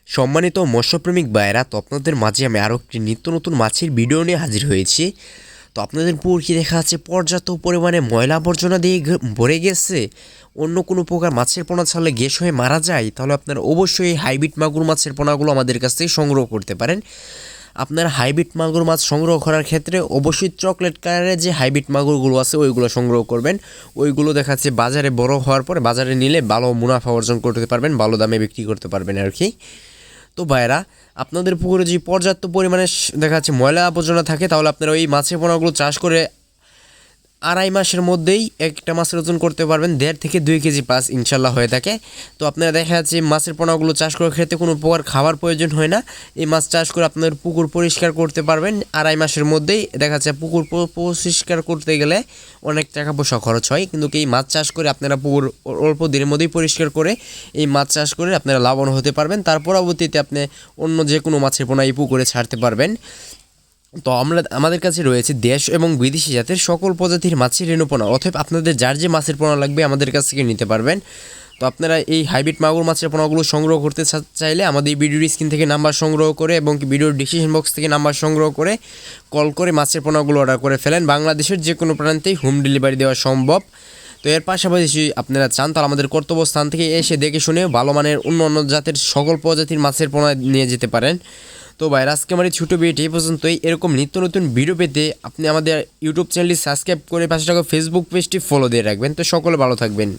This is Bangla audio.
সম্মানিত মৎস্যপ্রেমিক ভাইয়েরা, তো আপনাদের মাঝে আমি আরও একটি নিত্য নতুন মাছের ভিডিও নিয়ে হাজির হয়েছি। তো আপনাদের পুকুর কি দেখা যাচ্ছে পর্যাপ্ত পরিমাণে ময়লা আবর্জনা দিয়ে ভরে গেছে? অন্য কোনো প্রকার মাছের পোনা ছাড়লে গ্যাস হয়ে মারা যায়? তাহলে আপনারা অবশ্যই হাইব্রিড মাগুর মাছের পোনাগুলো আমাদের কাছ থেকে সংগ্রহ করতে পারেন। আপনারা হাইব্রিড মাগুর মাছ সংগ্রহ করার ক্ষেত্রে অবশ্যই চকলেট কালারের যে হাইব্রিড মাগুরগুলো আছে ওইগুলো সংগ্রহ করবেন। ওইগুলো দেখা যাচ্ছে বাজারে বড় হওয়ার পরে বাজারে নিলে ভালো মুনাফা অর্জন করতে পারবেন, ভালো দামে বিক্রি করতে পারবেন আর কি। তো ভাইরা, আপনাদের পুকুরে যদি পর্যাপ্ত পরিমাণে দেখা যাচ্ছে ময়লা আবর্জনা থাকে, তাহলে আপনারা ওই মাছের পোনাগুলো চাষ করে 2.5 মাসের মধ্যেই একটা মাছের ওজন করতে পারবেন 1.5 থেকে 2 কেজি প্লাস ইনশাল্লাহ হয়ে থাকে। তো আপনারা দেখা যাচ্ছে মাছের পোনাগুলো চাষ করার ক্ষেত্রে কোনো প্রকার খাবার প্রয়োজন হয় না। এই মাছ চাষ করে আপনাদের পুকুর পরিষ্কার করতে পারবেন 2.5 মাসের মধ্যেই। দেখা যাচ্ছে পুকুর পরিষ্কার করতে গেলে অনেক টাকা পয়সা খরচ হয়, কিন্তু এই মাছ চাষ করে আপনারা পুকুর অল্প দিনের মধ্যেই পরিষ্কার করে এই মাছ চাষ করে আপনারা লাভবান হতে পারবেন। তার পরবর্তীতে আপনি অন্য যে কোনো মাছের পোনা এই পুকুরে ছাড়তে পারবেন। তো আমাদের কাছে রয়েছে দেশ এবং বিদেশি জাতের সকল প্রজাতির মাছের রেণুপোনা, অতএব আপনাদের যার যে মাছের পোনা লাগবে আমাদের কাছ থেকে নিতে পারবেন। তো আপনারা এই হাইব্রিড মাগুর মাছের পোনাগুলো সংগ্রহ করতে চাইলে আমাদের ভিডিওর স্ক্রিন থেকে নাম্বার সংগ্রহ করে এবং ভিডিওর ডিসক্রিপশন বক্স থেকে নাম্বার সংগ্রহ করে কল করে মাছের পোনাগুলো অর্ডার করে ফেলেন। বাংলাদেশের যে কোনো প্রান্তেই হোম ডেলিভারি দেওয়া সম্ভব। তো এর পাশাপাশি আপনারা চান তাহলে আমাদের কর্তব্যস্থান থেকে এসে দেখে শুনে ভালো মানের অন্য জাতের সকল প্রজাতির মাছের পোনা নিয়ে যেতে পারেন। তো ভাই, আজকে আমার এই ছোটো ভিডিওটি এই পর্যন্তই। এরকম নিত্য নতুন ভিডিও পেতে আপনি আমাদের ইউটিউব চ্যানেলটি সাবস্ক্রাইব করে পাশে থাকা ফেসবুক পেজটি ফলো দিয়ে রাখবেন। তো সকলে ভালো থাকবেন।